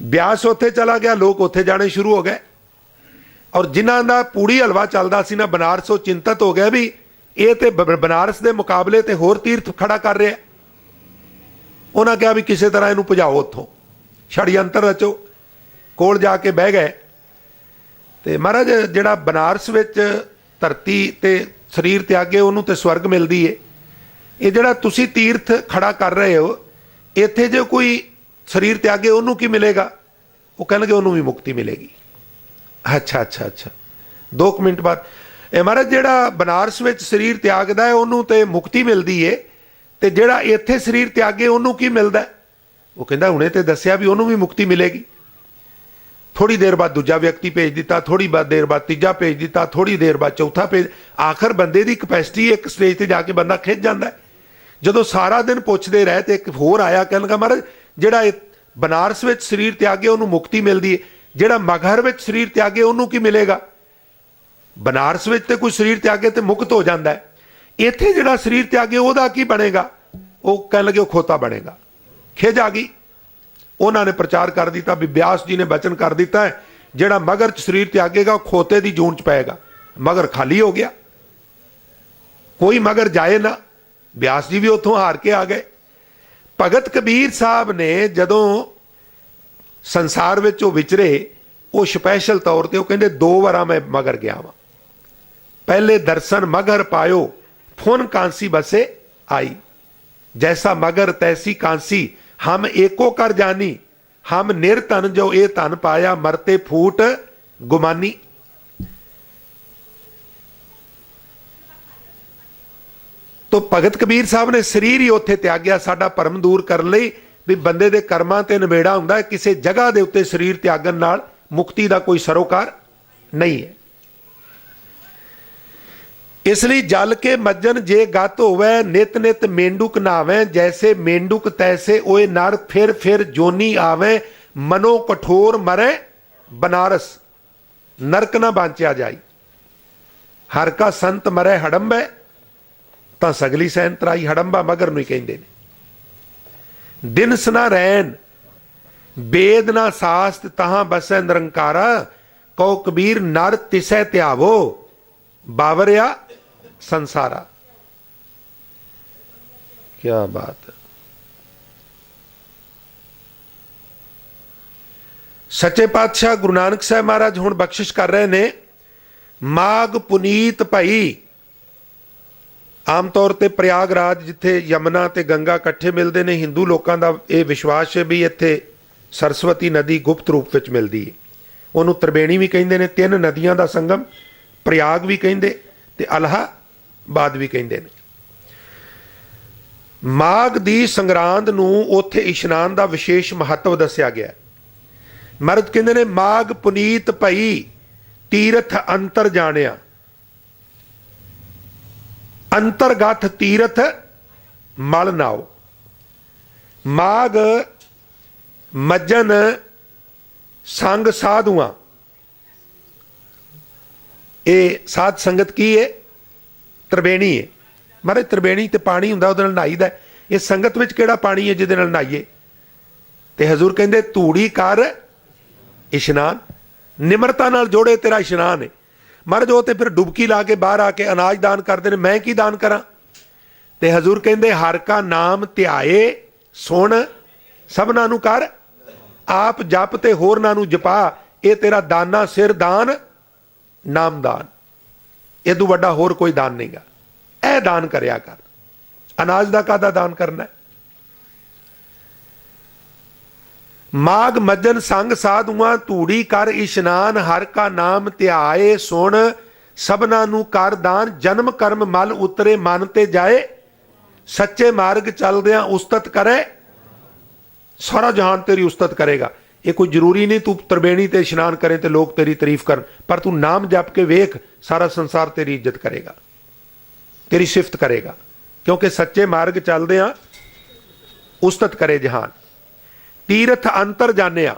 Speaker 1: ब्यास उत्थे चला गया, लोग उत्थे जाने शुरू हो गए। और जिन्हां दा पूड़ी हलवा चलदा सी ना बनारस, वो चिंतित हो गया भी ये ते बनारस के मुकाबले ते होर तीर्थ खड़ा कर रहा है। उन्होंने कहा भी किसी तरह इनू भजाओ, उत्थों षडयंत्र रचो। कोल जाके बह गए। तो महाराज जिहड़ा बनारस विच धरती ते शरीर त्यागे उन्होंने तो स्वर्ग मिलती है। ये जिहड़ा तुसी तीर्थ खड़ा कर रहे हो, इत्थे जो कोई शरीर त्यागे उन्होंने की मिलेगा? वो कहणगे उन्होंने भी मुक्ति मिलेगी। अच्छा अच्छा अच्छा, 2 मिनट बाद महाराज जिहड़ा बनारस विच शरीर त्यागदा है उन्होंने तो मुक्ति मिलती है, तो जिहड़ा इत्थे शरीर त्यागे उन्होंने की मिलता है? वो कहता हुणे तो दस्या भी उन्होंने भी मुक्ति मिलेगी। थोड़ी देर बाद दूजा व्यक्ति भेज दिता, थोड़ी देर बाद तीजा भेज दिता, थोड़ी देर बाद चौथा भेज। आखिर बंदे की कैपेसिटी एक स्टेज पर जाके बंदा खिंच जाता है। जो सारा दिन पुछते रहे तो एक होर आया, कहने लगा महाराज जिहड़ा बनारस विच शरीर त्यागे उन्होंने मुक्ति मिलती है, जिहड़ा मगहर विच शरीर त्यागे उन्होंने की मिलेगा? बनारस विच ते कोई शरीर त्यागे तो मुक्त हो जाता है, इत्थे जिहड़ा शरीर त्यागे उहदा की बनेगा? वो कहने लगे खोता बनेगा। खिज आ गई। उन्होंने प्रचार कर दिता भी ब्यास जी ने वचन कर दिता है जिहड़ा मगर च शरीर त्यागेगा खोते की जून च पाएगा। मगर खाली हो गया, कोई मगर जाए ना। ब्यास जी भी उत्थों हार के आ गए। भगत कबीर साहब ने जदों संसार विच विचरे, वो स्पैशल तौर पर कहते 2 वारा मैं मगर गया वा। पहले दर्शन मगर पायो, फुन कांसी बसे आई। जैसा मगर तैसी कांसी, हम एको कर जानी। हम निर्धन जो ए धन पाया, मरते फूट गुमानी। तो भगत कबीर साहब ने शरीर ही उत्थे त्यागया साडा भरम दूर करने लई भी बंदे दे कर्मां ते नवेड़ा हुंदा है। किसी जगह दे उत्ते शरीर त्यागन नाल मुक्ति का कोई सरोकार नहीं है। इसलिए जल के मज्जन जे गत होवै, नित नित मेंढुक नहावै। जैसे मेंढुक तैसे ओए नर, फिर जोनी आवे। मनो कठोर मरे बनारस, नरक ना बांचिया जाई। हर का संत मरे हड़ंबे, तां सगली सैन तराई। हड़ंबा मगर नूं कहंदे ने। दिनस ना रैन, बेद ना सास्त, तहां बसै निरंकारा। कहो कबीर नर तिसै त्यावो, बावरिया संसारा। क्या बात है। सच्चे पातशाह गुरु नानक साहब महाराज हुण बख्शिश कर रहे ने। माघ पुनीत भई, आम तौर पर प्रयागराज जिथे यमुना ते गंगा इकट्ठे मिलते हैं, हिंदू लोगों का यह विश्वास है भी इत्थे सरस्वती नदी गुप्त रूप में मिलती है। उन्होंने त्रिवेणी भी कहते हैं, 3 नदियों का संगम। प्रयाग भी कहते ते इलाहाबाद भी कहते हैं। माघ दी संगरांद नूं उत्थे इशनान का विशेष महत्व दस्या गया। मरद कहते ने माघ पुनीत भई, तीरथ अंतर जानिया। अंतरगत तीरथ मल नाओ। माघ मज्जन संग साधुआ, ਇਹ ਸਾਧ ਸੰਗਤ ਕੀ ਹੈ? ਤ੍ਰਿਵੇਣੀ ਹੈ। ਮਹਾਰਾਜ ਤ੍ਰਿਵੇਣੀ ਤੇ ਪਾਣੀ ਹੁੰਦਾ, ਉਹਦੇ ਨਾਲ ਨਹਾਈਦਾ। ਇਹ ਸੰਗਤ ਵਿੱਚ ਕਿਹੜਾ ਪਾਣੀ ਹੈ ਜਿਹਦੇ ਨਾਲ ਨਹਾਈਏ? ਤੇ ਹਜ਼ੂਰ ਕਹਿੰਦੇ ਧੂੜੀ ਕਰ ਇਸ਼ਨਾਨ, ਨਿਮਰਤਾ ਨਾਲ ਜੋੜੇ ਤੇਰਾ ਇਸ਼ਨਾਨ ਹੈ। ਮਹਾਰਾਜ ਉਹ ਤੇ ਫਿਰ ਡੁਬਕੀ ਲਾ ਕੇ ਬਾਹਰ ਆ ਕੇ ਅਨਾਜ ਦਾਨ ਕਰਦੇ ਨੇ, ਮੈਂ ਕੀ ਦਾਨ ਕਰਾਂ? ਤੇ ਹਜ਼ੂਰ ਕਹਿੰਦੇ ਹਰ ਕਾ ਨਾਮ ਧਿਆਏ ਸੁਣ ਸਭਨਾਂ ਨੂੰ ਕਰ, ਆਪ ਜਪ ਤੇ ਹੋਰਨਾਂ ਨੂੰ ਜਪਾ, ਇਹ ਤੇਰਾ ਦਾਨਾ ਸਿਰ ਦਾਨ ਨਾਮਦਾਨ। ਇਹ ਤੋਂ ਵੱਡਾ ਹੋਰ ਕੋਈ ਦਾਨ ਨਹੀਂਗਾ। ਇਹ ਦਾਨ ਕਰਿਆ ਕਰ। ਅਨਾਜ ਦਾ ਕਾਹਦਾ ਦਾਨ ਕਰਨਾ ਹੈ? ਮਾਗ ਮੱਜਨ ਸੰਗ ਸਾਧੂਆਂ ਧੂੜੀ ਕਰ ਇਸ਼ਨਾਨ, ਹਰ ਕਾ ਨਾਮ ਧਿਆਏ ਸੁਣ ਸਭਨਾਂ ਨੂੰ ਕਰ ਦਾਨ, ਜਨਮ ਕਰਮ ਮਲ ਉਤਰੇ ਮਨ ਤੇ ਜਾਏ, ਸੱਚੇ ਮਾਰਗ ਚੱਲਦਿਆਂ ਉਸਤਤ ਕਰੇ, ਸਾਰਾ ਜਹਾਨ ਤੇਰੀ ਉਸਤਤ ਕਰੇਗਾ। ਇਹ ਕੋਈ ਜ਼ਰੂਰੀ ਨਹੀਂ ਤੂੰ ਤ੍ਰਿਵੇਣੀ ਤੇ ਇਸ਼ਨਾਨ ਕਰੇ ਤੇ ਲੋਕ ਤੇਰੀ ਤਾਰੀਫ ਕਰਨ, ਪਰ ਤੂੰ ਨਾਮ ਜਪ ਕੇ ਵੇਖ, ਸਾਰਾ ਸੰਸਾਰ ਤੇਰੀ ਇੱਜ਼ਤ ਕਰੇਗਾ, ਤੇਰੀ ਸਿਫਤ ਕਰੇਗਾ, ਕਿਉਂਕਿ ਸੱਚੇ ਮਾਰਗ ਚੱਲਦਿਆਂ ਉਸਤਤ ਕਰੇ ਜਹਾਨ। ਤੀਰਥ ਅੰਤਰ ਜਾਣਿਆ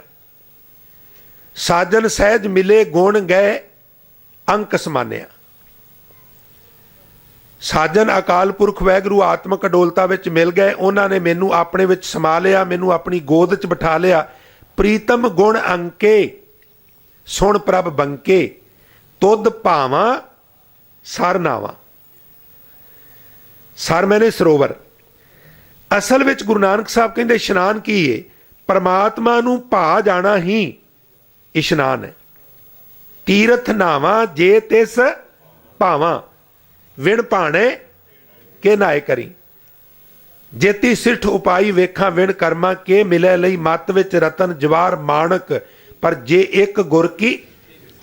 Speaker 1: ਸਾਜਨ ਸਹਿਜ ਮਿਲੇ, ਗੁਣ ਗਏ ਅੰਕ ਸਮਾਨਿਆ। ਸਾਜਨ ਅਕਾਲ ਪੁਰਖ ਵਾਹਿਗੁਰੂ ਆਤਮਕ ਅਡੋਲਤਾ ਵਿੱਚ ਮਿਲ ਗਏ, ਉਹਨਾਂ ਨੇ ਮੈਨੂੰ ਆਪਣੇ ਵਿੱਚ ਸਮਾ ਲਿਆ, ਮੈਨੂੰ ਆਪਣੀ ਗੋਦ 'ਚ ਬਿਠਾ ਲਿਆ। ਪ੍ਰੀਤਮ ਗੁਣ ਅੰਕੇ ਸੁਣ ਪ੍ਰਭ ਬੰਕੇ, ਤੁਧ ਭਾਵਾਂ ਸਰ ਨਾਵਾਂ। ਸਰ ਮੈਨੇ ਸਰੋਵਰ। ਅਸਲ ਵਿੱਚ ਗੁਰੂ ਨਾਨਕ ਸਾਹਿਬ ਕਹਿੰਦੇ ਇਸ਼ਨਾਨ ਕੀ ਹੈ? ਪਰਮਾਤਮਾ ਨੂੰ ਭਾ ਜਾਣਾ ਹੀ ਇਸ਼ਨਾਨ ਹੈ। ਤੀਰਥ ਨਾਵਾਂ ਜੇ ਤਿਸ ਭਾਵਾਂ, ਵਿਣ ਭਾਣੇ ਕੇ ਨਾਏ ਕਰੀ। ਜੇਤੀ ਸਿੱਠ ਉਪਾਈ ਵੇਖਾਂ ਵਿਣ ਕਰਮਾਂ ਕੇ, ਮਿਲੇ ਲਈ ਮੱਤ ਵਿੱਚ ਰਤਨ ਜਵਾਰ ਮਾਣਕ। ਪਰ ਜੇ ਇੱਕ ਗੁਰ ਕੀ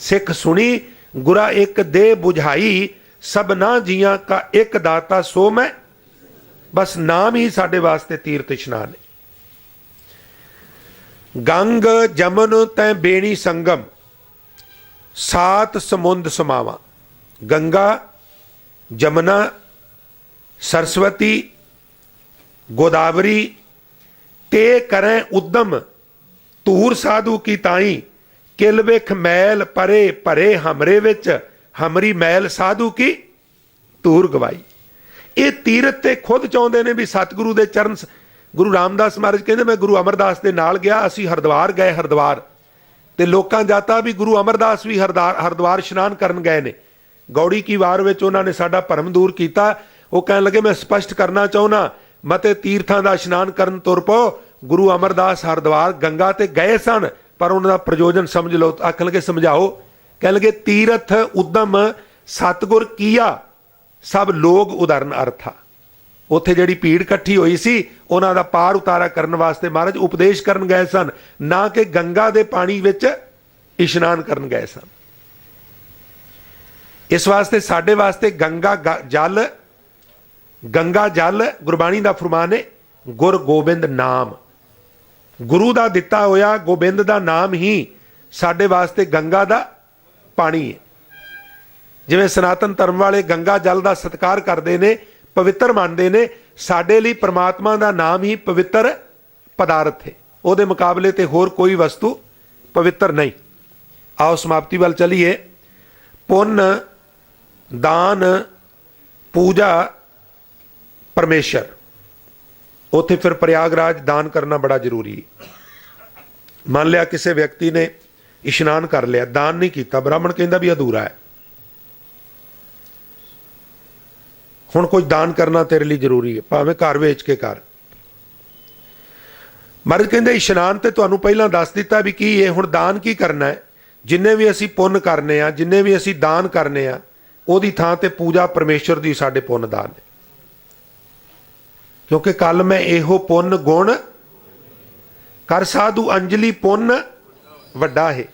Speaker 1: ਸਿੱਖ ਸੁਣੀ, ਗੁਰਾ ਇੱਕ ਦੇ ਬੁਝਾਈ, ਸਭਨਾ ਜੀਆਂ ਕਾ ਇੱਕ ਦਾਤਾ ਸੋ ਮੈਂ। ਬਸ ਨਾਮ ਹੀ ਸਾਡੇ ਵਾਸਤੇ ਤੀਰਥ ਇਸ਼ਨਾਨ ਹੈ। ਗੰਗ ਜਮਨ ਤੈ ਬੇਣੀ ਸੰਗਮ, ਸਾਤ ਸਮੁੰਦ ਸਮਾਵਾਂ। ਗੰਗਾ, ਜਮਨਾ, सरस्वती, गोदावरी ते करें उद्यम, धूर साधु की ताई, किल विख मैल परे भरे हमरे विच, हमरी मैल साधु की धूर गवाई। ये तीरथ ते खुद चाहुंदे ने भी सतगुरु दे चरण। गुरु रामदास महाराज कहते मैं गुरु अमरदास दे नाल गया, असी हरिद्वार गए। हरिद्वार ते लोकां जाता भी गुरु अमरदास भी हरिद्वार इशनान करन गए ने। गौड़ी की वार विच उन्होंने साडा भरम दूर किया। वो कहन लगे मैं स्पष्ट करना चाहुंदा, मते तीर्थां दा इशनान करन तुर पो। गुरु अमरदास हरिद्वार गंगा ते गए सन, पर उन्हां दा प्रयोजन समझ लो। आखन लगे समझाओ। कहन लगे तीरथ उद्यम सतगुर किया, सब लोग उदाहरण अर्था। उत्थे जिहड़ी भीड़ इकट्ठी होई सी, उन्हां दा पार उतारा करन वास्ते महाराज उपदेश करन गए सन, ना कि गंगा दे पानी विच इशनान करन गए सन। इस वास्ते साडे वास्ते गंगा जल गुरबाणी दा फरमान है, गुर गोबिंद नाम। गुरु दा दिता होया गोबिंद दा नाम ही साडे वास्ते गंगा दा पानी है। जिवें सनातन धर्म वाले गंगा जल दा सत्कार करते ने, पवित्र मानते ने, साडे लई परमात्मा दा नाम ही पवित्र पदार्थ है। उहदे मुकाबले ते होर कोई वस्तु पवित्र नहीं। आओ समाप्ति वाल चलीए। पुण्य, दान, पूजा, परमेश्वर। उत्थे फिर प्रयागराज दान करना बड़ा जरूरी है। मान लिया किसी व्यक्ति ने इशनान कर लिया, दान नहीं किया, ब्राह्मण कहता भी अधूरा है। हुण कोई दान करना तेरे लिए जरूरी है, भावें घर वेच के कर। महाराज कहते इशनान तो तुहानूं पहलां दस दिता भी की है। हुण दान की करना है? जिन्ने भी असीं पुण्य करने आ, जिन्ने भी असीं दान करने आ, ਉਹਦੀ ਥਾਂ ਤੇ पूजा परमेश्वर ਦੀ ਸਾਡੇ पुण्य दान है। क्योंकि कल मैं एहो पुण्य गुण कर साधु अंजलि पुण्य वड्डा है।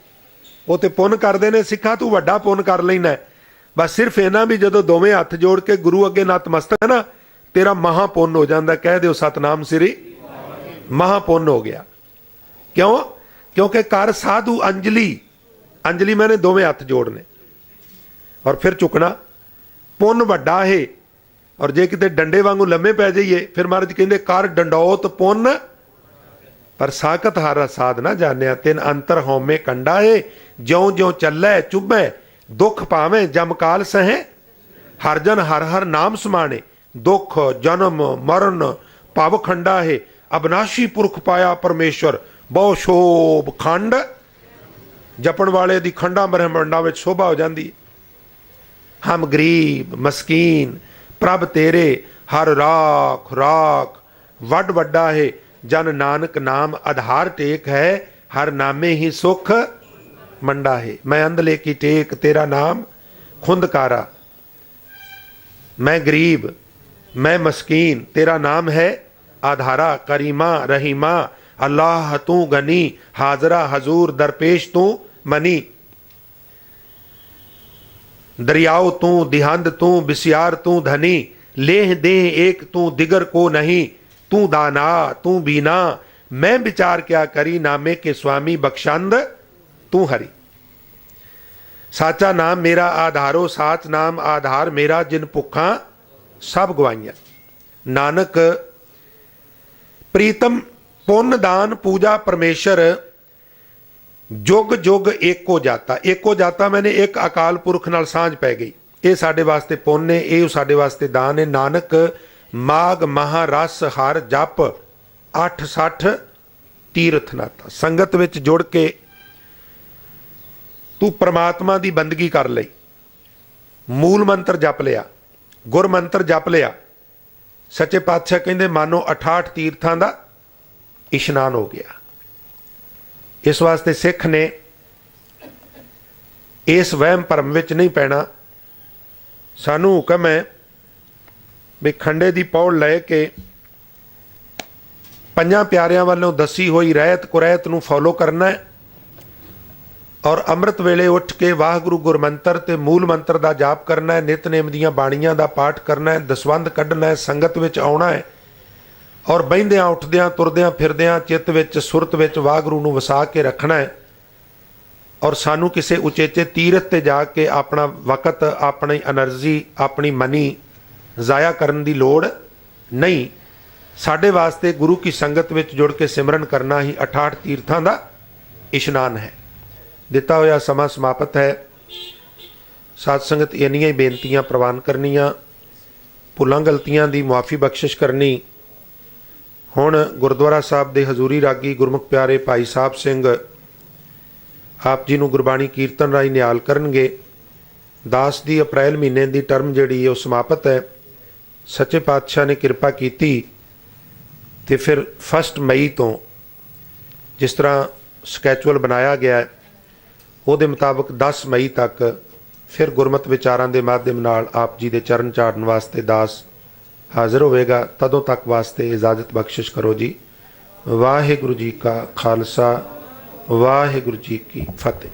Speaker 1: वो तो पुण्य करते हैं सिखा, तू वड्डा पुण्य कर लेना है। बस सिर्फ इन्ना भी जो दोवें हथ जोड़ के गुरु अगे नतमस्तक है ना, तेरा महापुण्य हो जाता। कह दो सतनाम श्री महापुण्य हो गया। क्यों? क्योंकि कर साधु अंजलि, अंजलि मैंने दोवें हथ जोड़ने और फिर चुकना। पुण्य वड्डा है। और जे किते डंडे वांगू लम्मे पै जाइए, फिर महाराज कहते कर डंडौत पुण्य पर साकत हारा साध ना जानिया, तिन अंतर होमे कंडा है, ज्यों ज्यों चलै चुभै दुख पावें जमकाल सहे, हर जन हर हर नाम समाने, दुख जन्म मरण भव खंडा है, अविनाशी पुरख पाया परमेश्वर, बहु शोभ खंड। जपण वाले दी खंडा ब्रह्मंडा में शोभा हो जाती। हम गरीब मस्कीन प्रभ तेरे, हर राख राख वड वड्डा है, जन नानक नाम आधार टेक है, हर नामे ही सुख मंडा है। मैं अंधले की टेक तेरा नाम खुंदकारा, मैं गरीब मैं मस्कीन तेरा नाम है आधारा, करीमा रहीमा अल्लाह तू गनी, हाजरा हजूर दरपेश तू मनी, दरियाओ तू दिहांद तू बिस्यार तू धनी, लेह दे एक तू दिगर को नहीं, तू दाना तू बीना मैं विचार क्या करी, नामे के स्वामी बख्शंद तू हरि। साचा नाम मेरा आधारो, साच नाम आधार मेरा, जिन भुखा सब गवाइया। नानक प्रीतम पुण्य दान पूजा परमेश्वर, जुग जुग एको जाता। एको जाता मैंने एक अकाल पुरख नाल सांझ पै गई। ये साडे वास्ते पुण्य है, ये साडे वास्ते दान है। नानक माघ महारस हर जप 860 तीर्थ नाता। संगत विच जुड़ के तू परमात्मा की बंदगी कर लई, मूल मंत्र जप लिया, गुर मंत्र जप लिया। सच्चे पातशाह कहंदे मानो 68 तीर्थां दा इशनान हो गया। इस वास्ते सिख ने इस वहम भरम विच नहीं पैना। सानू हुक्म है भी खंडे की पौड़ लै के पंजां प्यारियां वालों दसी हुई रहत कुरैत नूं फॉलो करना है, और अमृत वेले उठ के वाहगुरु गुरमंत्र ते मूल मंत्र का जाप करना है, नितनेम दीयां बाणियां का पाठ करना है, दसवंध कढ़ना है, संगत विच आउणा है, और बहिंदियां उठदियां तुरदियां फिरदियां चित्त विच सुरत विच वाहगुरु नूं वसा के रखना है। और सानू किसी उचेचे तीरथ ते जाके अपना वक़्त अपनी एनर्जी अपनी मनी ज़ाया करन दी लोड़ नहीं। साडे वास्ते गुरु की संगत विच जुड़ के सिमरन करना ही 68 तीर्थां दा इशनान है। दिता होया समा समाप्त है। साध संगत इन्नियां ही बेनतियां प्रवान करनियां, भुलां गलतियां दी मुआफ़ी बख्शिश करनी। हुण गुरुद्वारा साहब दे हजूरी रागी गुरमुख प्यारे भाई साहब सिंह आप जी नूं गुरबाणी कीर्तन राही निहाल करनगे। दास दी अप्रैल महीने की टर्म जिहड़ी है समाप्त है। सच्चे पातशाह ने किरपा की तो फिर 1 मई तो जिस तरह ਸਕੈਚੁਅਲ बनाया गया है ਉਹਦੇ मुताबिक 10 मई तक फिर गुरमत विचारां के माध्यम नाल आप जी के चरण चाड़न वास्ते दास हाजिर होवेगा। तदों तक वास्ते इजाजत बख्शिश करो जी। वाहिगुरु जी का खालसा वाहिगुरु जी की फतेह।